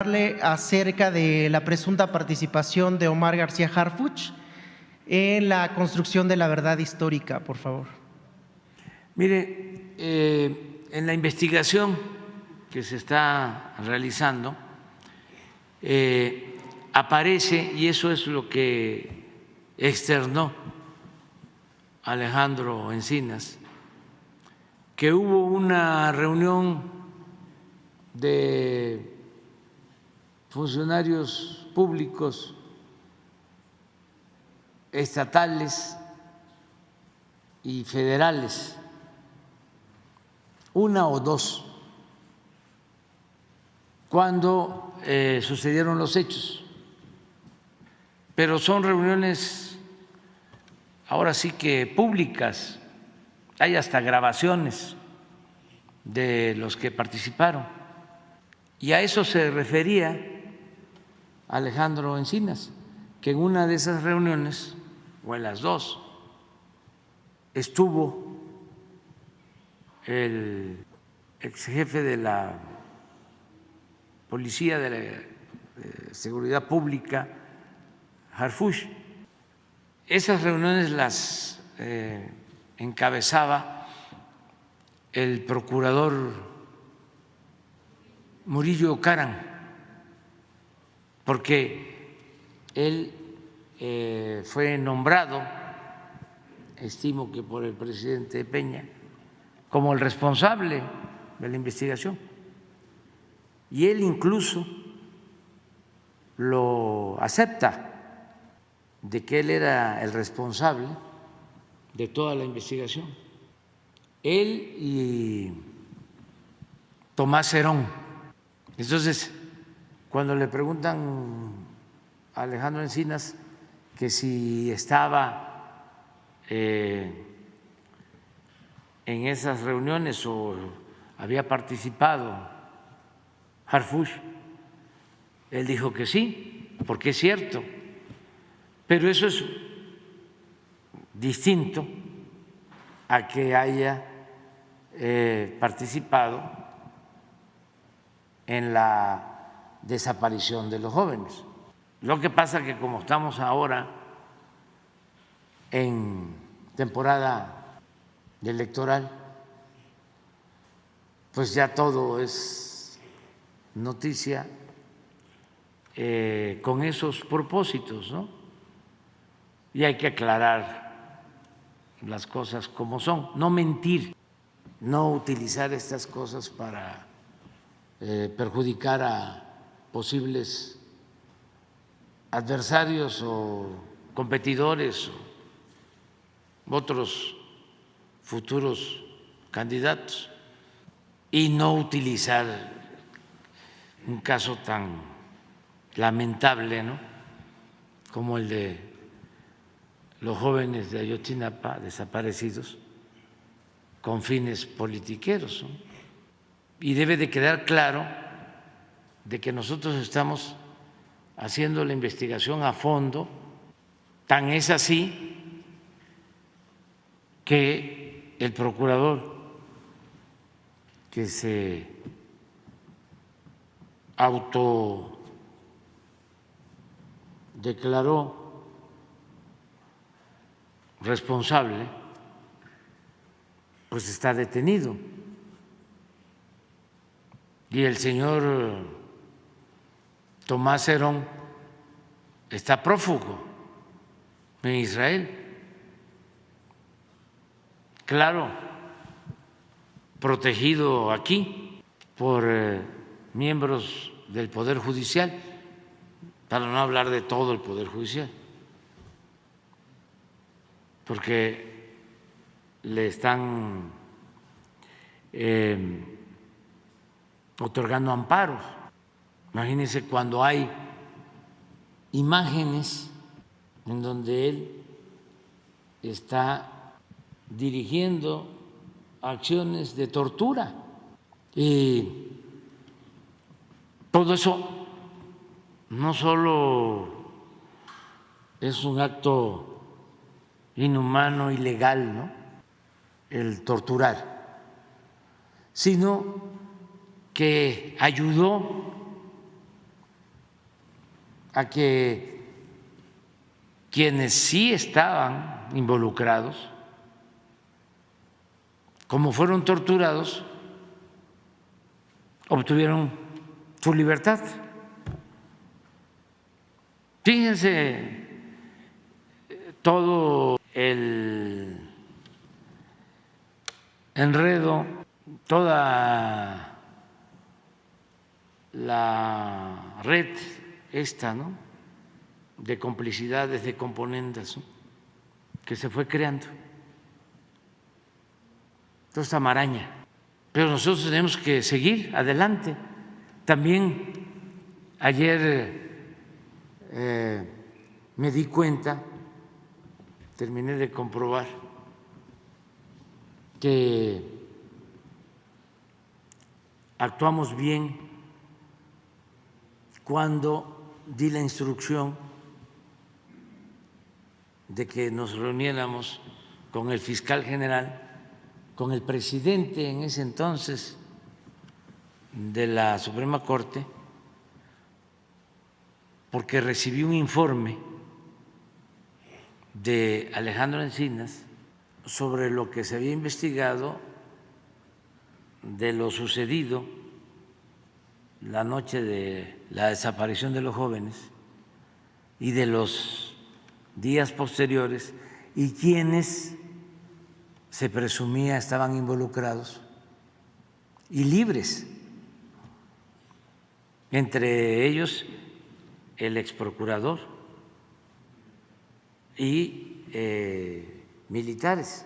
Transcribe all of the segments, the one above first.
preguntarle acerca de la presunta participación de Omar García Harfuch en la construcción de la verdad histórica, por favor. Mire, en la investigación que se está realizando aparece, y eso es lo que externó Alejandro Encinas, que hubo una reunión de funcionarios públicos estatales y federales, una o dos, cuando sucedieron los hechos, pero son reuniones ahora sí que públicas, hay hasta grabaciones de los que participaron, y a eso se refería Alejandro Encinas, que en una de esas reuniones, o en las dos, estuvo el ex jefe de la Policía de la Seguridad Pública, Harfuch. Esas reuniones las encabezaba el procurador Murillo Karam, porque él fue nombrado, estimo que por el presidente Peña, como el responsable de la investigación, y él incluso lo acepta, de que él era el responsable de toda la investigación. Él y Tomás Herón. Entonces, cuando le preguntan a Alejandro Encinas que si estaba en esas reuniones o había participado Harfuch, él dijo que sí, porque es cierto, pero eso es distinto a que haya participado en la desaparición de los jóvenes. Lo que pasa que como estamos ahora en temporada electoral, pues ya todo es noticia con esos propósitos, ¿no? Y hay que aclarar las cosas como son, no mentir, no utilizar estas cosas para perjudicar a posibles adversarios o competidores o otros futuros candidatos, y no utilizar un caso tan lamentable, ¿no?, como el de los jóvenes de Ayotzinapa desaparecidos con fines politiqueros, ¿no? Y debe de quedar claro de que nosotros estamos haciendo la investigación a fondo, tan es así que el procurador que se autodeclaró responsable, pues está detenido, y el señor Tomás Herón está prófugo en Israel. Claro, protegido aquí por miembros del Poder Judicial, para no hablar de todo el Poder Judicial, porque le están otorgando amparos. Imagínense cuando hay imágenes en donde él está dirigiendo acciones de tortura, y todo eso no solo es un acto inhumano, ilegal, ¿no?, el torturar, sino que ayudó a que quienes sí estaban involucrados, como fueron torturados, obtuvieron su libertad. Fíjense todo el enredo, toda la red esta, ¿no?, de complicidades, de componendas, ¿no?, que se fue creando, toda esta maraña. Pero nosotros tenemos que seguir adelante. También ayer me di cuenta, terminé de comprobar que actuamos bien cuando di la instrucción de que nos reuniéramos con el fiscal general, con el presidente en ese entonces de la Suprema Corte, porque recibí un informe de Alejandro Encinas sobre lo que se había investigado de lo sucedido la noche de la desaparición de los jóvenes y de los días posteriores, y quienes se presumía estaban involucrados y libres, entre ellos el exprocurador y militares.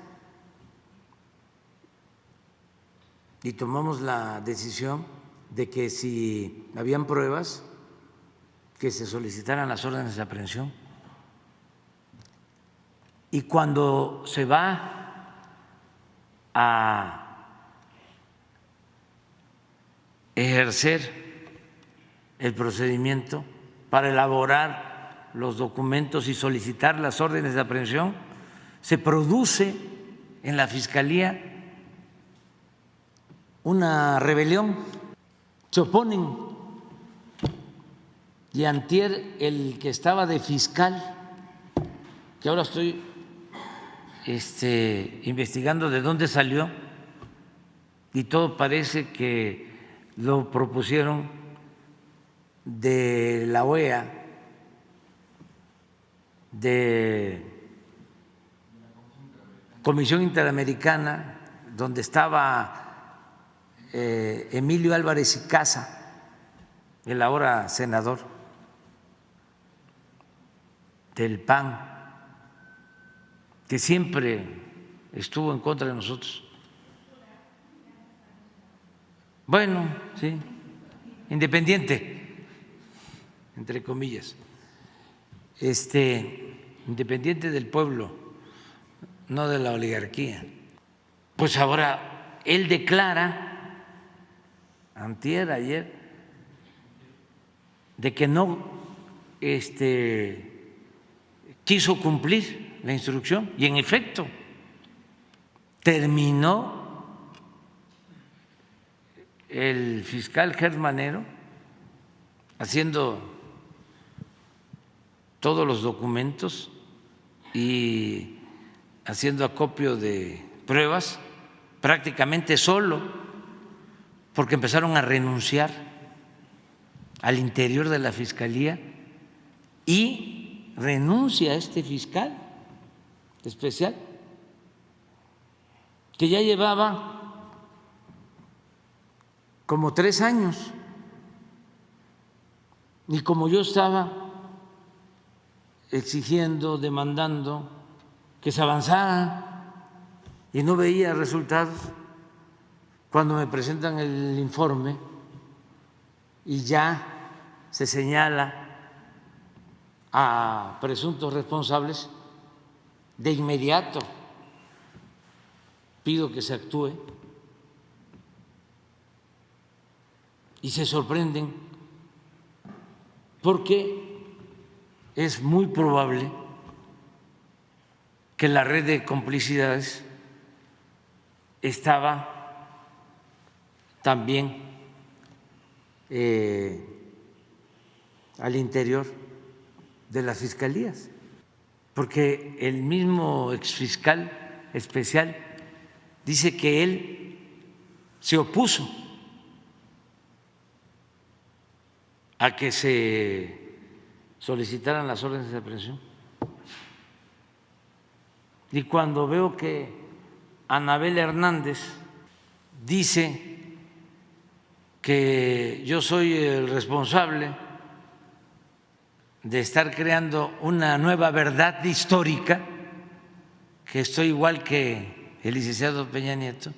Y tomamos la decisión de que si habían pruebas, que se solicitaran las órdenes de aprehensión. Y cuando se va a ejercer el procedimiento para elaborar los documentos y solicitar las órdenes de aprehensión, se produce en la Fiscalía una rebelión, se oponen, y antier el que estaba de fiscal, que ahora estoy investigando de dónde salió, y todo parece que lo propusieron de la OEA, de Comisión Interamericana, donde estaba Emilio Álvarez y Casa, el ahora senador del PAN, que siempre estuvo en contra de nosotros. Bueno, sí, independiente, entre comillas, independiente del pueblo, no de la oligarquía. Pues ahora él declara, antier, ayer, de que no quiso cumplir la instrucción, y en efecto terminó el fiscal Germanero haciendo todos los documentos y haciendo acopio de pruebas prácticamente solo, porque empezaron a renunciar al interior de la Fiscalía, y renuncia este fiscal especial, que ya llevaba como 3 años, y como yo estaba exigiendo, demandando que se avanzara y no veía resultados, cuando me presentan el informe y ya se señala a presuntos responsables, de inmediato pido que se actúe, y se sorprenden porque es muy probable que la red de complicidades estaba también al interior de las fiscalías, porque el mismo exfiscal especial dice que él se opuso a que se solicitaran las órdenes de aprehensión. Y cuando veo que Anabel Hernández dice que yo soy el responsable de estar creando una nueva verdad histórica, que estoy igual que el licenciado Peña Nieto,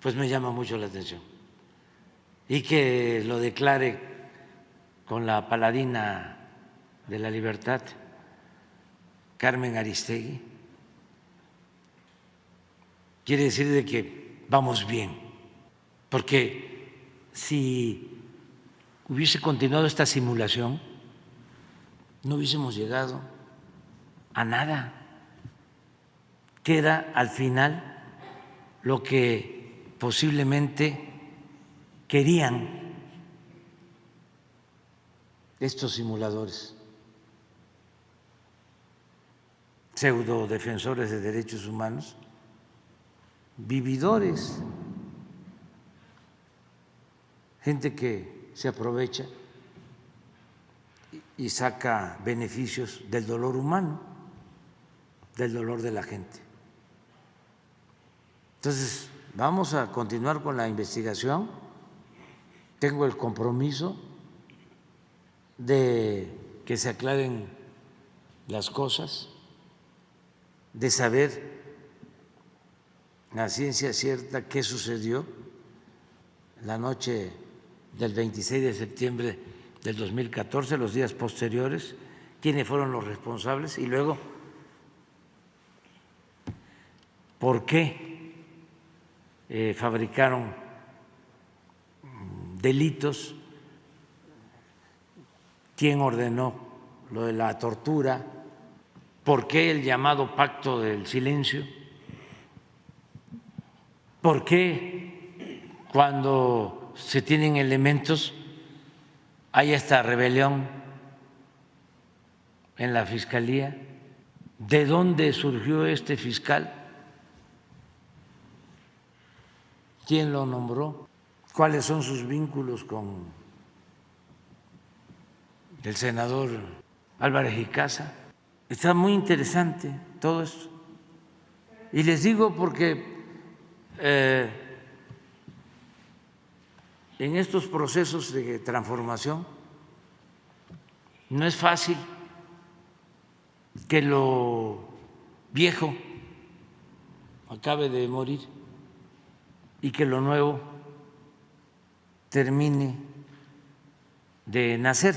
pues me llama mucho la atención. Y que lo declare con la paladina de la libertad, Carmen Aristegui, quiere decir de que vamos bien, porque si hubiese continuado esta simulación, no hubiésemos llegado a nada, que era al final lo que posiblemente querían estos simuladores, pseudo defensores de derechos humanos, vividores, gente que se aprovecha y saca beneficios del dolor humano, del dolor de la gente. Entonces, vamos a continuar con la investigación. Tengo el compromiso de que se aclaren las cosas, de saber a ciencia cierta qué sucedió la noche del 26 de septiembre del 2014, los días posteriores, quiénes fueron los responsables y luego por qué fabricaron delitos, quién ordenó lo de la tortura, por qué el llamado pacto del silencio, por qué cuando se tienen elementos hay esta rebelión en la Fiscalía, de dónde surgió este fiscal, quién lo nombró, cuáles son sus vínculos con el senador Álvarez y Casa. Está muy interesante todo esto. Y les digo porque en estos procesos de transformación no es fácil que lo viejo acabe de morir y que lo nuevo termine de nacer.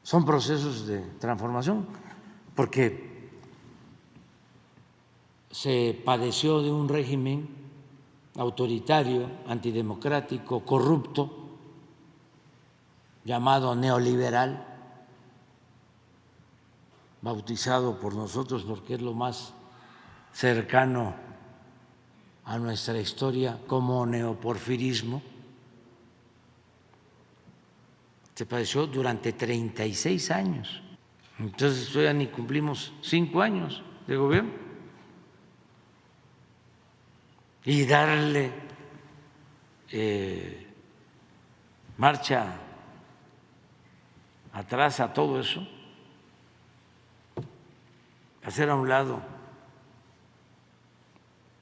Son procesos de transformación porque se padeció de un régimen autoritario, antidemocrático, corrupto, llamado neoliberal, bautizado por nosotros porque es lo más cercano a nuestra historia como neoporfirismo. Se padeció durante 36 años. Entonces todavía ni cumplimos 5 años de gobierno. Y darle marcha atrás a todo eso, hacer a un lado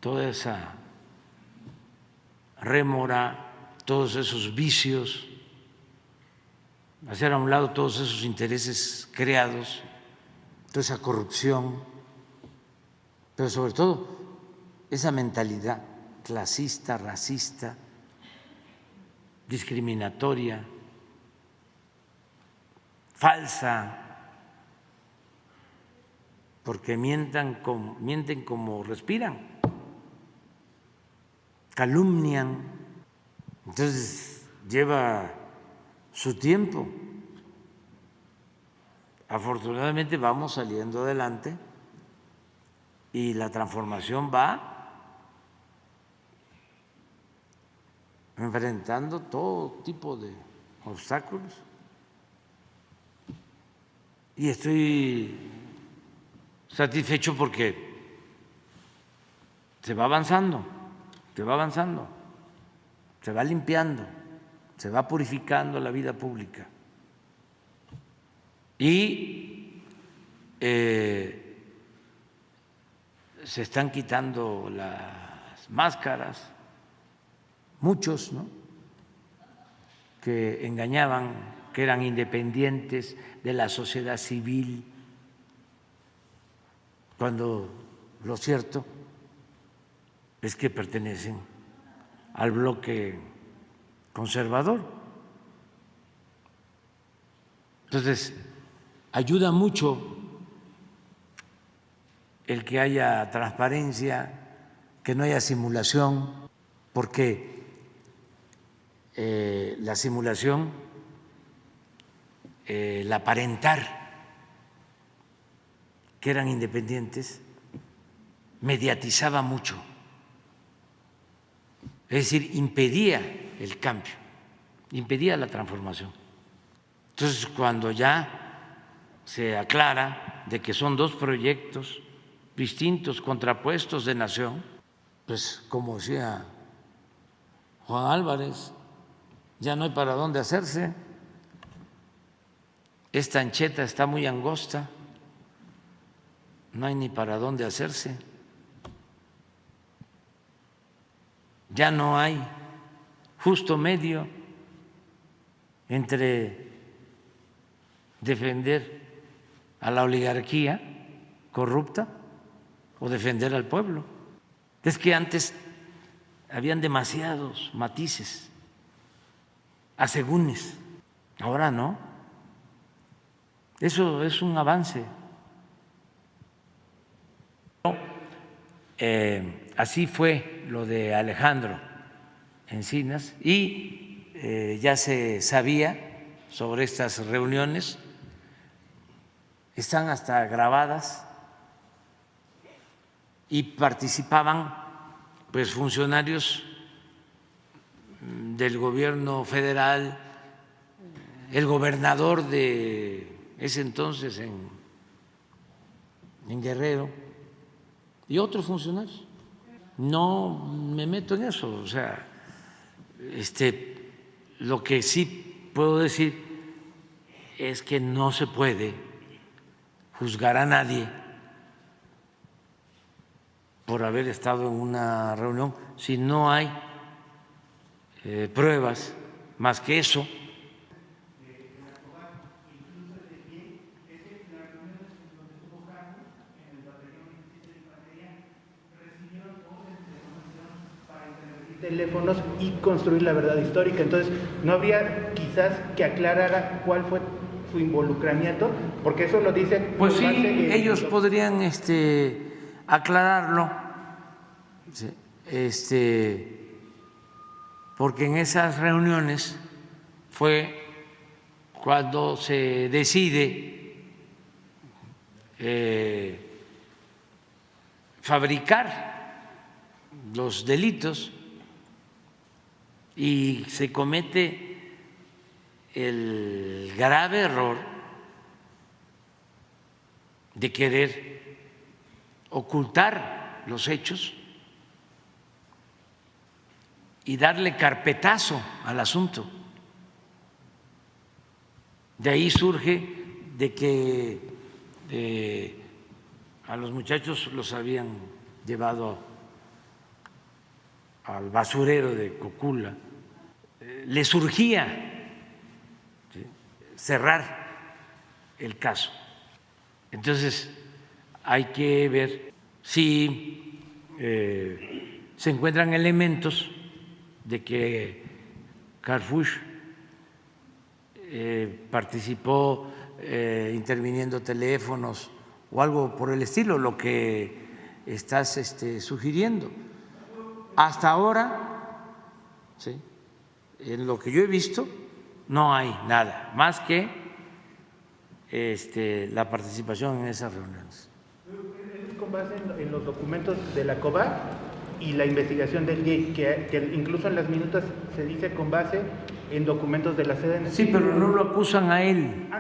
toda esa rémora, todos esos vicios, hacer a un lado todos esos intereses creados, toda esa corrupción, pero sobre todo esa mentalidad clasista, racista, discriminatoria, falsa, porque mienten como respiran, calumnian. Entonces lleva su tiempo. Afortunadamente vamos saliendo adelante y la transformación va enfrentando todo tipo de obstáculos Y estoy satisfecho porque se va avanzando, se va avanzando, se va limpiando, se va purificando la vida pública. Y se están quitando las máscaras, muchos, ¿no?, que engañaban, que eran independientes de la sociedad civil, cuando lo cierto es que pertenecen al bloque conservador. Entonces, ayuda mucho el que haya transparencia, que no haya simulación, porque la simulación, el aparentar que eran independientes, mediatizaba mucho, es decir, impedía el cambio, impedía la transformación. Entonces, cuando ya se aclara de que son dos proyectos distintos, contrapuestos de nación, pues como decía Juan Álvarez, ya no hay para dónde hacerse. Esta ancheta está muy angosta, no hay ni para dónde hacerse. Ya no hay justo medio entre defender a la oligarquía corrupta o defender al pueblo. Es que antes habían demasiados matices, asegúnes, ahora no. Eso es un avance. Así fue lo de Alejandro Encinas y ya se sabía sobre estas reuniones, están hasta grabadas y participaban pues funcionarios del gobierno federal, el gobernador de ese entonces en Guerrero y otros funcionarios. No me meto en eso, o sea, lo que sí puedo decir es que no se puede juzgar a nadie por haber estado en una reunión si no hay pruebas más que eso. Teléfonos y construir la verdad histórica. Entonces, no habría quizás que aclarara cuál fue su involucramiento, porque eso lo dice. Pues sí, ellos podrían aclararlo, porque en esas reuniones fue cuando se decide fabricar los delitos y se comete el grave error de querer ocultar los hechos y darle carpetazo al asunto. De ahí surge de que a los muchachos los habían llevado al basurero de Cocula. Le surgía cerrar el caso. Entonces hay que ver si se encuentran elementos de que Harfuch participó interviniendo teléfonos o algo por el estilo, lo que estás sugiriendo. Hasta ahora, ¿sí?, en lo que yo he visto, no hay nada más que la participación en esas reuniones. Con base en los documentos de la COBAC y la investigación del GIEI, que incluso en las minutas se dice con base en documentos de la CDN. Sí, pero no lo acusan a él.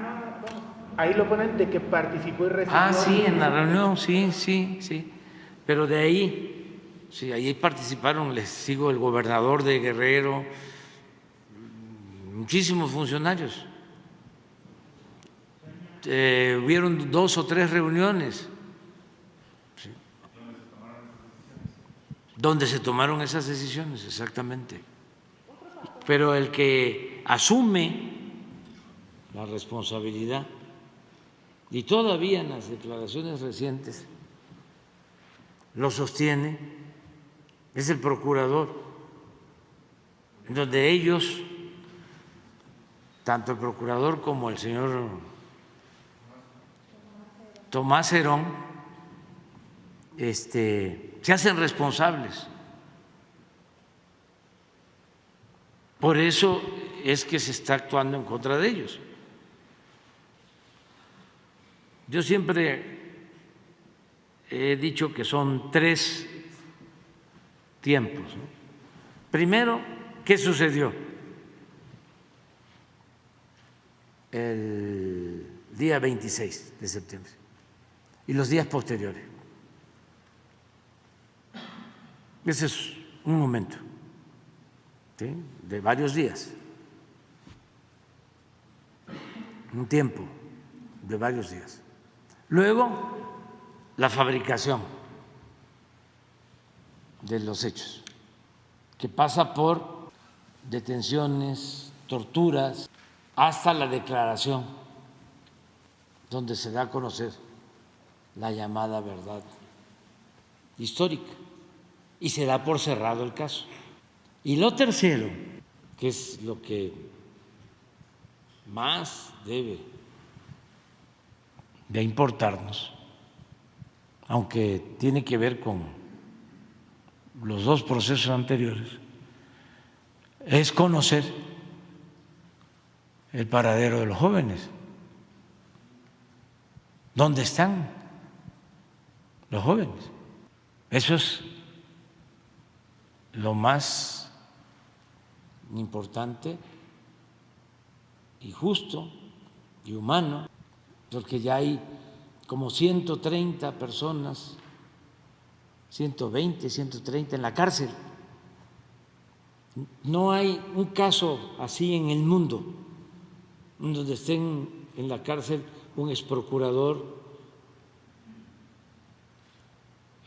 Ahí lo ponen de que participó y recibió. Ah, sí, en la reunión, sí. Pero de ahí, sí, ahí participaron, les sigo, el gobernador de Guerrero, muchísimos funcionarios. Hubieron 2 o 3 reuniones, sí, donde se tomaron esas decisiones, exactamente. Pero el que asume la responsabilidad, y todavía en las declaraciones recientes lo sostiene, es el procurador, en donde ellos, tanto el procurador como el señor Tomás Herón, se hacen responsables. Por eso es que se está actuando en contra de ellos. Yo siempre he dicho que son 3 tiempos, ¿no? Primero, ¿qué sucedió el día 26 de septiembre y los días posteriores? Ese es un momento, ¿sí?, de varios días, un tiempo de varios días. Luego, la fabricación de los hechos, que pasa por detenciones, torturas, hasta la declaración, donde se da a conocer la llamada verdad histórica y se da por cerrado el caso. Y lo tercero, que es lo que más debe de importarnos, aunque tiene que ver con los 2 procesos anteriores, es conocer el paradero de los jóvenes. ¿Dónde están los jóvenes? Eso es lo más importante y justo y humano, porque ya hay como 130 personas, 120, 130 en la cárcel. No hay un caso así en el mundo donde estén en la cárcel un exprocurador.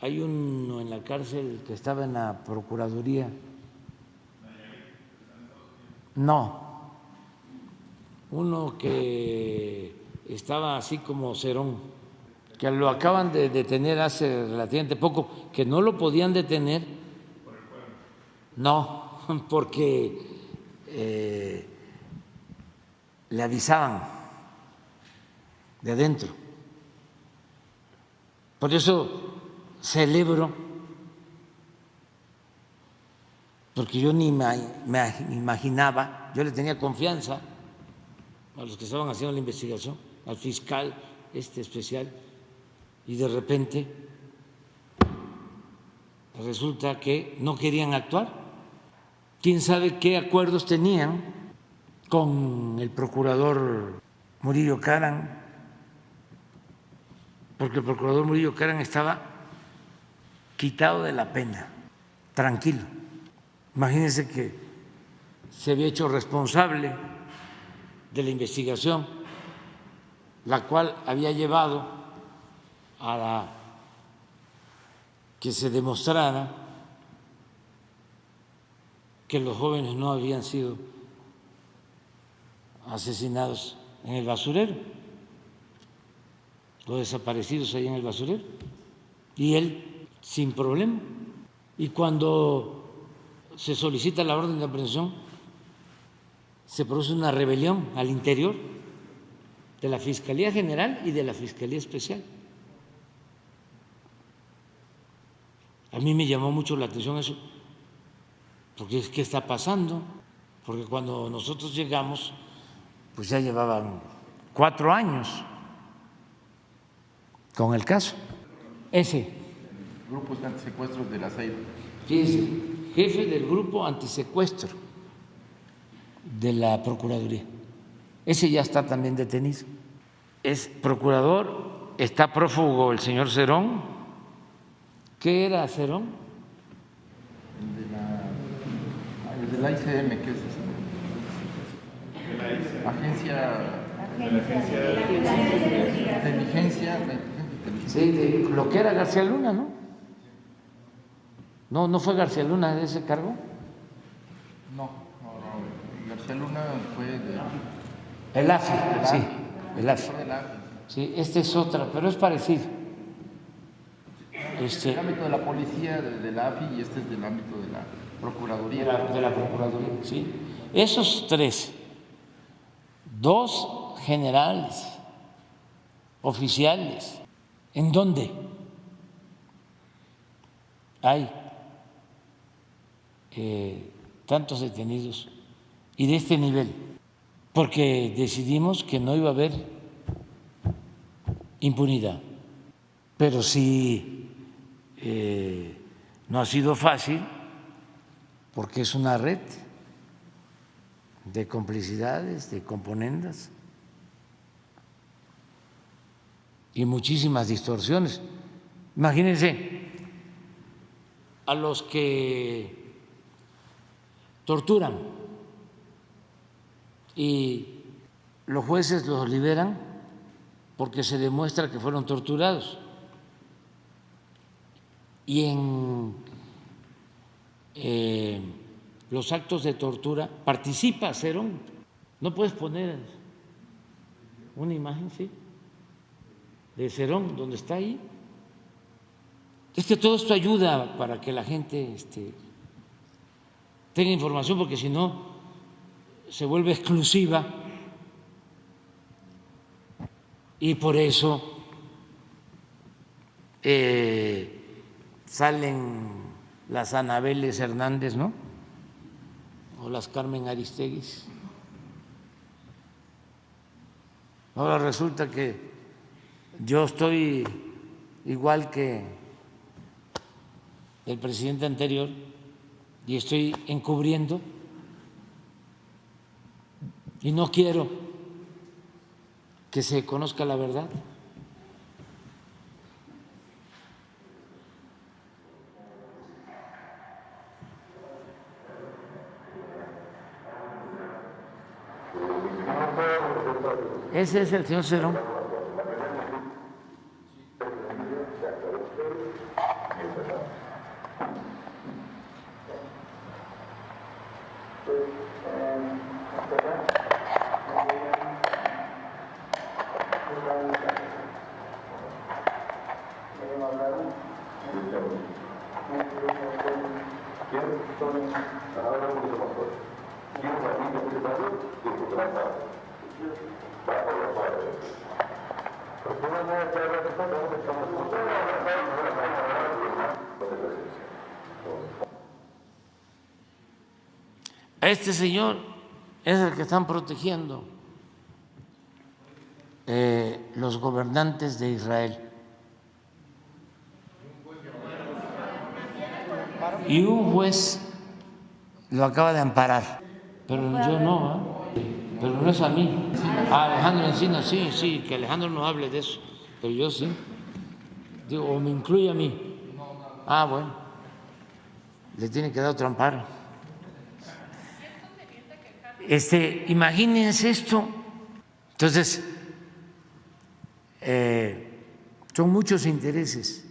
Hay uno en la cárcel que estaba en la Procuraduría. No, uno que estaba así como Cerón, que lo acaban de detener hace relativamente poco, que no lo podían detener. No, porque le avisaban de adentro. Por eso celebro, porque yo ni me imaginaba, yo le tenía confianza a los que estaban haciendo la investigación, al fiscal especial, y de repente resulta que no querían actuar. ¿Quién sabe qué acuerdos tenían con el procurador Murillo Karam? Porque el procurador Murillo Karam estaba quitado de la pena, tranquilo. Imagínense que se había hecho responsable de la investigación, la cual había llevado a que se demostrara que los jóvenes no habían sido asesinados en el basurero, los desaparecidos ahí en el basurero, y él sin problema. Y cuando se solicita la orden de aprehensión, se produce una rebelión al interior de la Fiscalía General y de la Fiscalía Especial. A mí me llamó mucho la atención eso, porque ¿qué está pasando? Porque cuando nosotros llegamos, pues ya llevaban 4 años con el caso. Ese. Grupos de antisecuestros de la CEIDO. Fíjense, jefe del grupo antisecuestro de la Procuraduría. Ese ya está también detenido. es procurador, está prófugo el señor Cerón. ¿Qué era Cerón? El de la ICM, que es Agencia de Inteligencia. Sí, de lo que era García Luna, ¿no? No fue García Luna de ese cargo. No. García Luna fue de... El AFI, sí, el AFI. Fue del AFI. Sí, este es otra, pero es parecido. El ámbito de la policía, de la AFI, y este es del ámbito de la Procuraduría. De la Procuraduría, sí. Esos tres, dos generales oficiales, ¿en dónde hay tantos detenidos y de este nivel? Porque decidimos que no iba a haber impunidad, pero sí no ha sido fácil porque es una red de complicidades, de componendas y muchísimas distorsiones. Imagínense a los que torturan y los jueces los liberan porque se demuestra que fueron torturados. Y en los actos de tortura participa Cerón. ¿No puedes poner una imagen, sí, de Cerón donde está ahí? Es que todo esto ayuda para que la gente tenga información, porque si no se vuelve exclusiva, y por eso salen las Anabeles Hernández, ¿no? O las Carmen Aristegui. Ahora resulta que yo estoy igual que el presidente anterior y estoy encubriendo y no quiero que se conozca la verdad. Ese es el señor Cerón. A este señor es el que están protegiendo los gobernantes de Israel. Y un juez lo acaba de amparar, pero yo no, pero no es a mí. A Alejandro Encinas, sí, que Alejandro no hable de eso, pero yo sí. Digo, o me incluye a mí. Ah, bueno, le tiene que dar otro amparo. Imagínense esto. Entonces, son muchos intereses,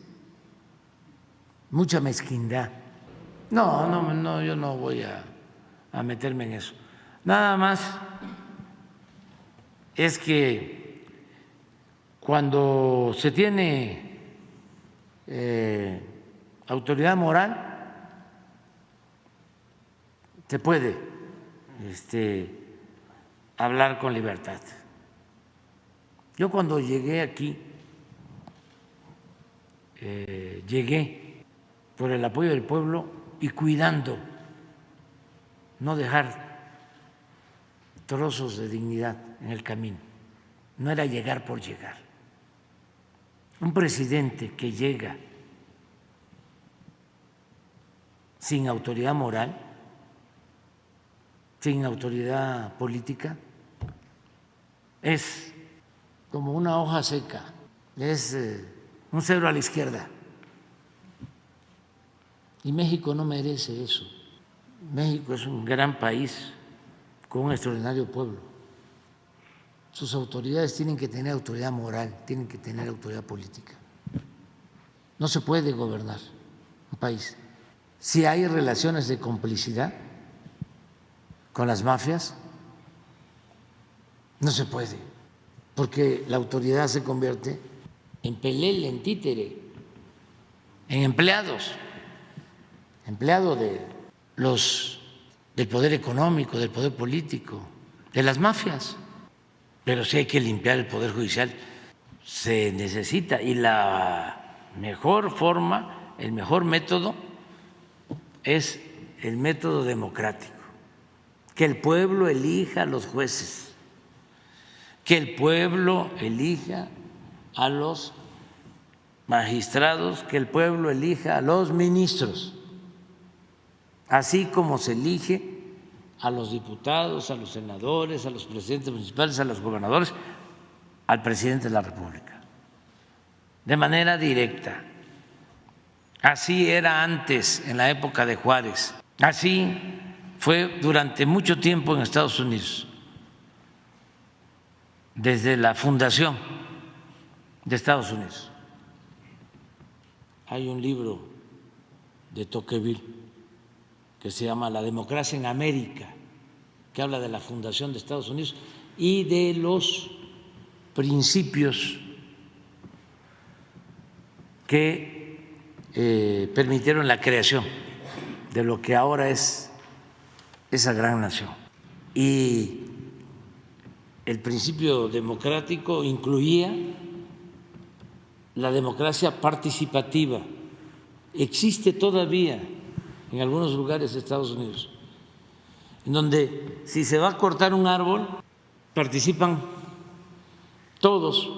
mucha mezquindad. No, yo no voy a meterme en eso. Nada más es que cuando se tiene autoridad moral, se puede hablar con libertad. Yo cuando llegué aquí, llegué por el apoyo del pueblo y cuidando, no dejar trozos de dignidad en el camino. No era llegar por llegar. Un presidente que llega sin autoridad moral, sin autoridad política, es como una hoja seca, es un cero a la izquierda. Y México no merece eso. México es un gran país con un extraordinario pueblo. Sus autoridades tienen que tener autoridad moral, tienen que tener autoridad política. No se puede gobernar un país si hay relaciones de complicidad con las mafias. No se puede, porque la autoridad se convierte en pelele, en títere, en empleado del poder económico, del poder político, de las mafias. Pero si hay que limpiar el poder judicial, se necesita, y la mejor forma, el mejor método es el método democrático, que el pueblo elija a los jueces, que el pueblo elija a los magistrados, que el pueblo elija a los ministros, así como se elige a los diputados, a los senadores, a los presidentes municipales, a los gobernadores, al presidente de la República, de manera directa. Así era antes, en la época de Juárez, así fue durante mucho tiempo en Estados Unidos, desde la fundación de Estados Unidos. Hay un libro de Tocqueville que se llama La democracia en América, que habla de la fundación de Estados Unidos y de los principios que permitieron la creación de lo que ahora es esa gran nación. Y el principio democrático incluía la democracia participativa. Existe todavía en algunos lugares de Estados Unidos, en donde si se va a cortar un árbol, participan todos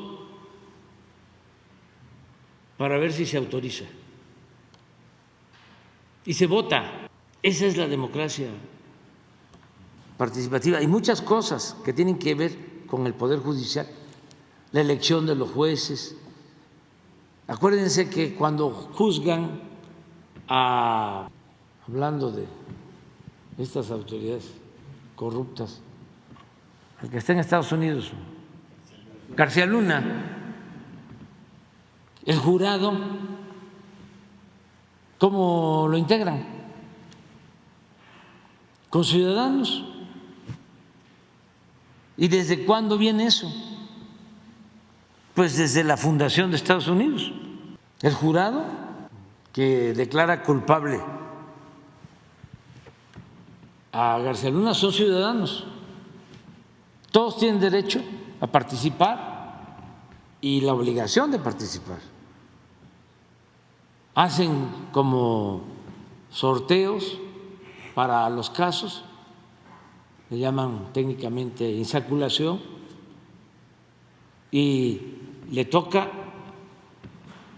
para ver si se autoriza. Y se vota. Esa es la democracia participativa. Y muchas cosas que tienen que ver con el Poder Judicial, la elección de los jueces. Acuérdense que cuando juzgan hablando de estas autoridades corruptas, el que está en Estados Unidos, García Luna, el jurado, ¿cómo lo integran? Con ciudadanos. ¿Y desde cuándo viene eso? Pues desde la fundación de Estados Unidos. El jurado que declara culpable a García Luna son ciudadanos. Todos tienen derecho a participar y la obligación de participar. Hacen como sorteos para los casos, le llaman técnicamente insaculación, y le toca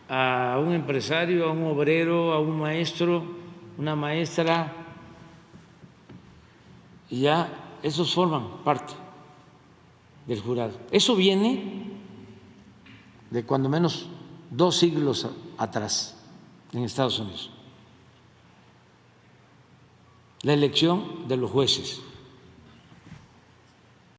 a un empresario, a un obrero, a un maestro, una maestra, y ya esos forman parte del jurado. Eso viene de cuando menos 2 siglos atrás en Estados Unidos. La elección de los jueces.